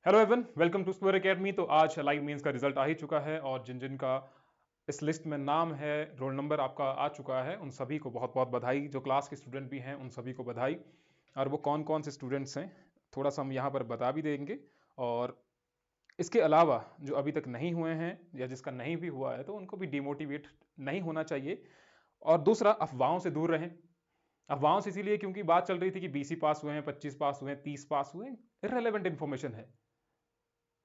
Hello everyone, welcome to Square Academy. तो आज live mains का रिजल्ट आ ही चुका है और जिन जिन का इस लिस्ट में नाम है, रोल नंबर आपका आ चुका है, उन सभी को बहुत बहुत बधाई। जो क्लास के स्टूडेंट भी हैं उन सभी को बधाई। और वो कौन कौन से स्टूडेंट्स हैं थोड़ा सा हम यहाँ पर बता भी देंगे। और इसके अलावा जो अभी तक नहीं हुए हैं या जिसका नहीं भी हुआ है तो उनको भी डिमोटिवेट नहीं होना चाहिए। और दूसरा, अफवाहों से दूर रहें। अफवाहों से इसीलिए क्योंकि बात चल रही थी कि 20 पास हुए हैं, 25 पास हुए हैं, 30 पास हुए हैं। इररेलेवेंट इन्फॉर्मेशन है।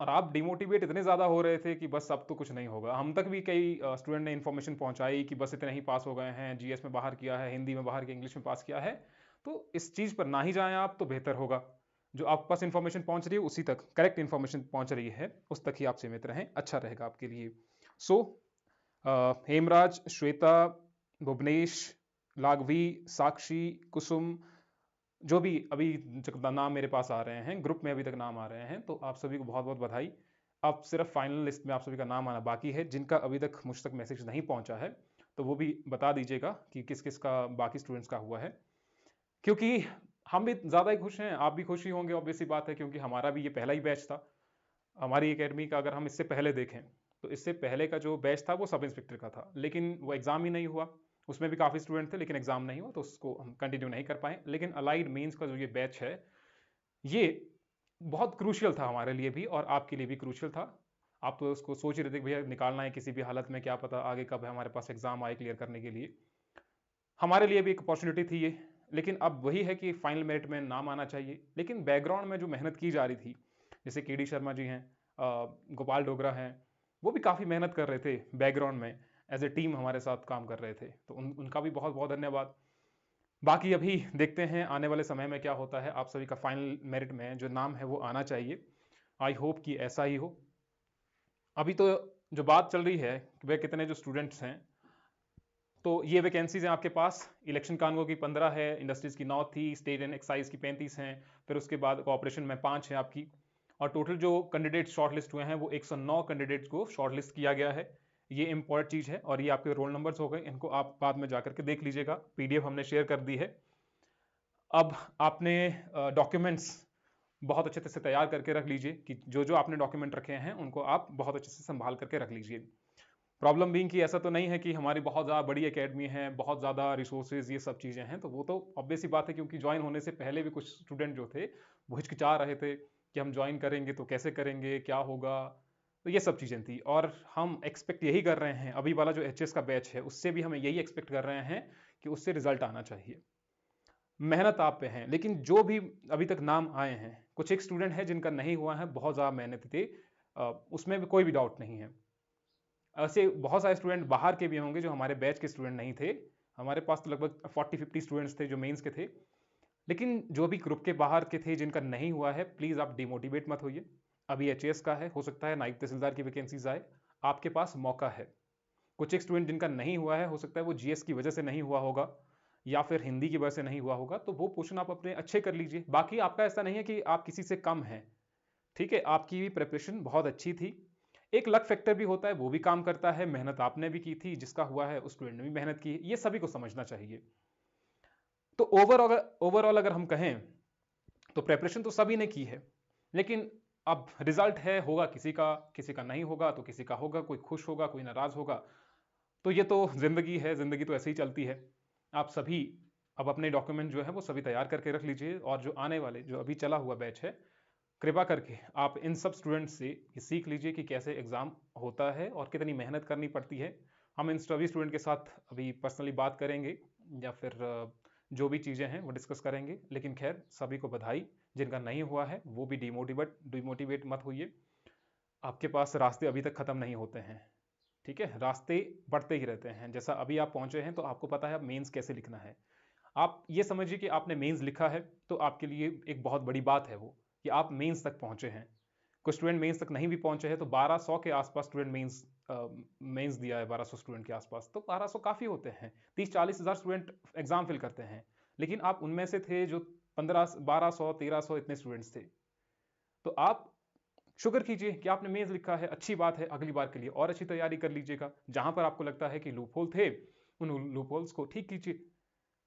और आप डिमोटिवेट इतने ज़्यादा हो रहे थे कि बस अब तो कुछ नहीं होगा। हम तक भी कई स्टूडेंट ने इन्फॉर्मेशन पहुंचाई कि बस इतने ही पास हो गए हैं, जीएस में बाहर किया है, हिंदी में बाहर किया, इंग्लिश में पास किया है। तो इस चीज़ पर ना ही जाएं आप तो बेहतर होगा। जो आपके पास इन्फॉर्मेशन पहुंच रही है उसी तक, करेक्ट इन्फॉर्मेशन पहुंच रही है उस तक ही आप सीमित रहें, अच्छा रहेगा आपके लिए। सो हेमराज, श्वेता, भुवनेश, लाघवी, साक्षी, कुसुम, जो भी अभी नाम मेरे पास आ रहे हैं, ग्रुप में अभी तक नाम आ रहे हैं, तो आप सभी को बहुत बहुत बधाई। अब सिर्फ फाइनल लिस्ट में आप सभी का नाम आना बाकी है। जिनका अभी तक मुझ तक मैसेज नहीं पहुंचा है तो वो भी बता दीजिएगा कि किस किस का, बाकी स्टूडेंट्स का हुआ है। क्योंकि हम भी ज़्यादा ही खुश हैं, आप भी खुश ही होंगे, ऑब्वियस सी बात है, क्योंकि हमारा भी ये पहला ही बैच था। हमारी एकेडमी का अगर हम इससे पहले देखें तो इससे पहले का जो बैच था वो सब इंस्पेक्टर का था, लेकिन वो एग्ज़ाम ही नहीं हुआ। उसमें भी काफ़ी स्टूडेंट थे लेकिन एग्ज़ाम नहीं हुआ तो उसको हम कंटिन्यू नहीं कर पाए। लेकिन अलाइड मेंस का जो ये बैच है, ये बहुत क्रूशियल था हमारे लिए भी और आपके लिए भी क्रूशियल था। आप तो उसको सोच ही रहे थे कि भैया निकालना है किसी भी हालत में, क्या पता आगे कब हमारे पास एग्ज़ाम आए क्लियर करने के लिए। हमारे लिए भी एक अपॉर्चुनिटी थी ये। लेकिन अब वही है कि फाइनल मेरिट में नाम आना चाहिए, लेकिन बैकग्राउंड में जो मेहनत की जा रही थी, जैसे के डी शर्मा जी हैं, गोपाल डोगरा हैं, वो भी काफ़ी मेहनत कर रहे थे बैकग्राउंड में, एज ए टीम हमारे साथ काम कर रहे थे, तो उनका भी बहुत बहुत धन्यवाद। बाकी अभी देखते हैं आने वाले समय में क्या होता है। आप सभी का फाइनल मेरिट में जो नाम है वो आना चाहिए। आई होप कि ऐसा ही हो। अभी तो जो बात चल रही है कि वे कितने जो स्टूडेंट्स हैं, तो ये वैकेंसीज हैं आपके पास। इलेक्शन कानूनगो की 15 है, इंडस्ट्रीज की 9 थी, स्टेट एंड एक्साइज की 35 हैं, फिर उसके बाद कॉपरेशन में 5 है आपकी। और टोटल जो कैंडिडेट शॉर्टलिस्ट हुए हैं वो 109 कैंडिडेट्स को शॉर्टलिस्ट किया गया है। ये इंपॉर्टेंट चीज़ है और ये आपके रोल नंबर्स हो गए, इनको आप बाद में जाकर के देख लीजिएगा, पीडीएफ हमने शेयर कर दी है। अब आपने डॉक्यूमेंट्स बहुत अच्छे से तैयार करके रख लीजिए कि जो जो आपने डॉक्यूमेंट रखे हैं उनको आप बहुत अच्छे से संभाल करके रख लीजिए। प्रॉब्लम बीइंग कि ऐसा तो नहीं है कि हमारी बहुत ज़्यादा बड़ी एकेडमी है, बहुत ज़्यादा रिसोर्सेज ये सब चीज़ें हैं, तो वो तो ऑब्वियस सी बात है, क्योंकि ज्वाइन होने से पहले भी कुछ स्टूडेंट जो थे वो हिचकिचा रहे थे कि हम ज्वाइन करेंगे तो कैसे करेंगे, क्या होगा। तो ये सब चीज़ें थी और हम एक्सपेक्ट यही कर रहे हैं, अभी वाला जो एचएस का बैच है उससे भी हमें यही एक्सपेक्ट कर रहे हैं कि उससे रिजल्ट आना चाहिए। मेहनत आप पे है, लेकिन जो भी अभी तक नाम आए हैं, कुछ एक स्टूडेंट है जिनका नहीं हुआ है, बहुत ज़्यादा मेहनत थे, उसमें भी कोई भी डाउट नहीं है। ऐसे बहुत सारे स्टूडेंट बाहर के भी होंगे जो हमारे बैच के स्टूडेंट नहीं थे। हमारे पास तो लगभग 40-50 स्टूडेंट्स थे जो मेंस के थे। लेकिन जो भी ग्रुप के बाहर के थे जिनका नहीं हुआ है, प्लीज़ आप डिमोटिवेट मत होइए। अभी एचएएस का है, हो सकता है नायब तहसीलदार की वैकेंसीज आए, आपके पास मौका है। कुछ एक स्टूडेंट जिनका नहीं हुआ है, हो सकता है वो जीएस की वजह से नहीं हुआ होगा या फिर हिंदी की वजह से नहीं हुआ होगा, तो वो पोर्शन आप अपने अच्छे कर लीजिए। बाकी आपका ऐसा नहीं है कि आप किसी से कम हैं। ठीक है, आपकी भी प्रिपरेशन बहुत अच्छी थी। एक लक फैक्टर भी होता है, वो भी काम करता है। मेहनत आपने भी की थी, जिसका हुआ है उस स्टूडेंट ने भी मेहनत की है, ये सभी को समझना चाहिए। तो ओवरऑल अगर हम कहें तो प्रिपरेशन तो सभी ने की है, लेकिन अब रिजल्ट है, होगा किसी का नहीं होगा तो किसी का होगा, कोई खुश होगा, कोई नाराज होगा। तो ये तो जिंदगी है, जिंदगी तो ऐसे ही चलती है। आप सभी अब अपने डॉक्यूमेंट जो है वो सभी तैयार करके रख लीजिए और जो आने वाले, जो अभी चला हुआ बैच है, कृपा करके आप इन सब स्टूडेंट्स से ये सीख लीजिए कि कैसे एग्ज़ाम होता है और कितनी मेहनत करनी पड़ती है। हम इन सभी स्टूडेंट के साथ अभी पर्सनली बात करेंगे या फिर जो भी चीज़ें हैं वो डिस्कस करेंगे। लेकिन खैर, सभी को बधाई। जिनका नहीं हुआ है वो भी डिमोटिवेट मत होइए। आपके पास रास्ते अभी तक ख़त्म नहीं होते हैं। ठीक है, रास्ते बढ़ते ही रहते हैं। जैसा अभी आप पहुंचे हैं तो आपको पता है अब मेंस कैसे लिखना है। आप ये समझिए कि आपने मेंस लिखा है तो आपके लिए एक बहुत बड़ी बात है वो, कि आप मेंस तक पहुंचे हैं। कुछ स्टूडेंट मेंस तक नहीं भी पहुंचे हैं, तो 1200 के आसपास स्टूडेंट मेंस दिया है, 1200 स्टूडेंट के आसपास। तो 1200 काफ़ी होते हैं, 30-40 हज़ार स्टूडेंट एग्जाम फिल करते हैं। लेकिन आप उनमें से थे जो 1200 1300 इतने स्टूडेंट्स थे। तो आप शुक्र कीजिए कि आपने मेंस लिखा है, अच्छी बात है। अगली बार के लिए और अच्छी तैयारी कर लीजिएगा। जहां पर आपको लगता है कि लूप होल थे, उन लूप होल्स को ठीक कीजिए।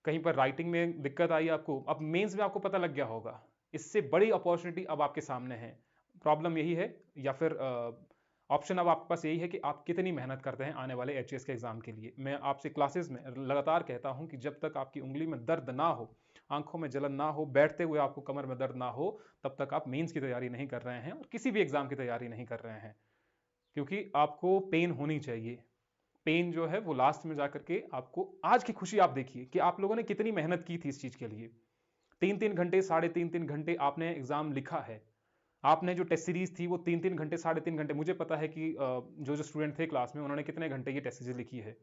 कहीं पर राइटिंग में दिक्कत आई आपको, अब मेंस में आपको पता लग गया होगा। इससे बड़ी अपॉर्चुनिटी अब आपके सामने है। प्रॉब्लम यही है, या फिर ऑप्शन अब आपके पास यही है कि आप कितनी मेहनत करते हैं आने वाले एचएएस के एग्जाम के लिए। मैं आपसे क्लासेस में लगातार कहता हूं कि जब तक आपकी उंगली में दर्द ना हो, आंखों में जलन ना हो, बैठते हुए आपको कमर में दर्द ना हो, तब तक आप मेंस की तैयारी नहीं कर रहे हैं और किसी भी एग्जाम की तैयारी नहीं कर रहे हैं। क्योंकि आपको पेन होनी चाहिए। पेन जो है वो लास्ट में जाकर के आपको, आज की खुशी आप देखिए कि आप लोगों ने कितनी मेहनत की थी इस चीज के लिए। 3-3 घंटे, 3.5-3 घंटे आपने एग्जाम लिखा है। आपने जो टेस्ट सीरीज थी वो 3-3 घंटे, 3.5 घंटे, मुझे पता है कि जो जो स्टूडेंट थे क्लास में उन्होंने कितने घंटे ये टेस्ट सीरीज लिखी है।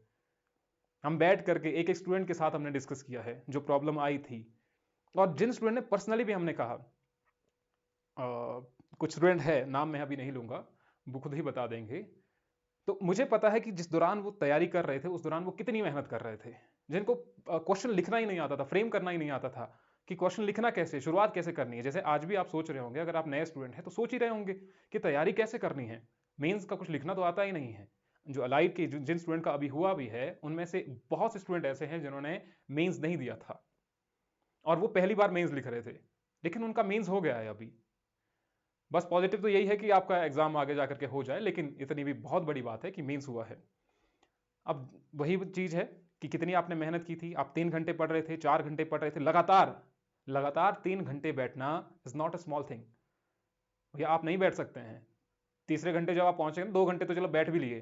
हम बैठ करके एक एक स्टूडेंट के साथ हमने डिस्कस किया है जो प्रॉब्लम आई थी। और जिन स्टूडेंट ने पर्सनली भी हमने कहा, कुछ स्टूडेंट है, नाम मैं अभी नहीं लूंगा, वो खुद ही बता देंगे। तो मुझे पता है कि जिस दौरान वो तैयारी कर रहे थे उस दौरान वो कितनी मेहनत कर रहे थे। जिनको क्वेश्चन लिखना ही नहीं आता था, फ्रेम करना ही नहीं आता था कि क्वेश्चन लिखना कैसे, शुरुआत कैसे करनी है। जैसे आज भी आप सोच रहे होंगे, अगर आप नए स्टूडेंट हैं तो सोच ही रहे होंगे कि तैयारी कैसे करनी है। मेंस का कुछ लिखना तो आता ही नहीं है। जो अलाइड के जिन स्टूडेंट का अभी हुआ भी है उनमें से बहुत से स्टूडेंट ऐसे हैं जिन्होंने मेंस नहीं दिया था और वो पहली बार मेंस लिख रहे थे, लेकिन उनका मेंस हो गया है अभी। बस पॉजिटिव तो यही है कि आपका एग्जाम आगे जाकर के हो जाए, लेकिन इतनी भी बहुत बड़ी बात है कि मेंस हुआ है। अब वही चीज है कि कितनी आपने मेहनत की थी। आप 3 घंटे पढ़ रहे थे, 4 घंटे पढ़ रहे थे लगातार। लगातार 3 घंटे बैठना is not a small thing. भैया आप नहीं बैठ सकते हैं। तीसरे घंटे जब आप पहुंचे, 2 घंटे तो चलो बैठ भी लिए,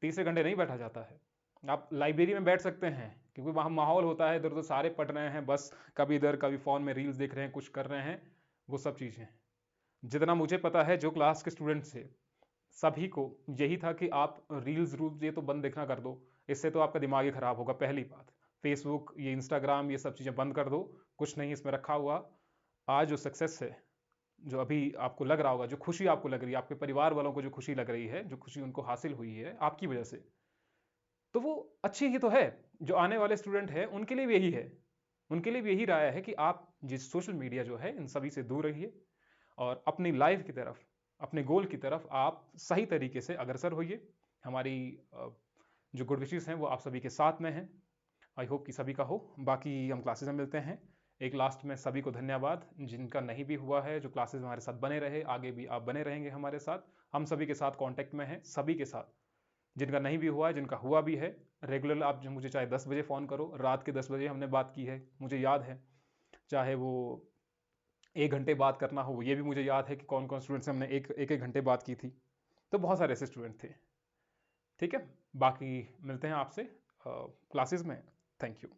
तीसरे घंटे नहीं बैठा जाता है। आप लाइब्रेरी में बैठ सकते हैं क्योंकि वहां माहौल होता है, इधर उधर सारे पढ़ रहे हैं, बस कभी इधर कभी फोन में रील्स देख रहे हैं, कुछ कर रहे हैं, वो सब चीजें। जितना मुझे पता है जो क्लास के स्टूडेंट्स थे सभी को यही था कि आप रील्स रूल्स ये तो बंद देखना कर दो, इससे तो आपका दिमाग ही खराब होगा। पहली बात, फेसबुक, ये इंस्टाग्राम, ये सब चीजें बंद कर दो, कुछ नहीं इसमें रखा हुआ। आज जो सक्सेस है, जो अभी आपको लग रहा होगा, जो खुशी आपको लग रही है, आपके परिवार वालों को जो खुशी लग रही है, जो खुशी उनको हासिल हुई है आपकी वजह से, तो वो अच्छी ही तो है। जो आने वाले स्टूडेंट है उनके लिए भी यही है, उनके लिए भी यही राय है कि आप जिस सोशल मीडिया जो है इन सभी से दूर रहिए और अपनी लाइफ की तरफ, अपने गोल की तरफ आप सही तरीके से अग्रसर होइए। हमारी जो गुड विशेस हैं वो आप सभी के साथ में हैं। आई होप कि सभी का हो। बाकी हम क्लासेस में मिलते हैं। एक लास्ट में सभी को धन्यवाद। जिनका नहीं भी हुआ है, जो क्लासेस में हमारे साथ बने रहे, आगे भी आप बने रहेंगे हमारे साथ। हम सभी के साथ कांटेक्ट में हैं, सभी के साथ। जिनका नहीं भी हुआ है, जिनका हुआ भी है, रेगुलर आप जो मुझे चाहे 10 बजे फ़ोन करो, रात के 10 बजे हमने बात की है, मुझे याद है। चाहे वो 1 घंटे बात करना हो, ये भी मुझे याद है कि कौन कौन स्टूडेंट से हमने एक एक घंटे बात की थी। तो बहुत सारे ऐसे स्टूडेंट थे। ठीक है, बाकी मिलते हैं आपसे क्लासेस में। Thank you.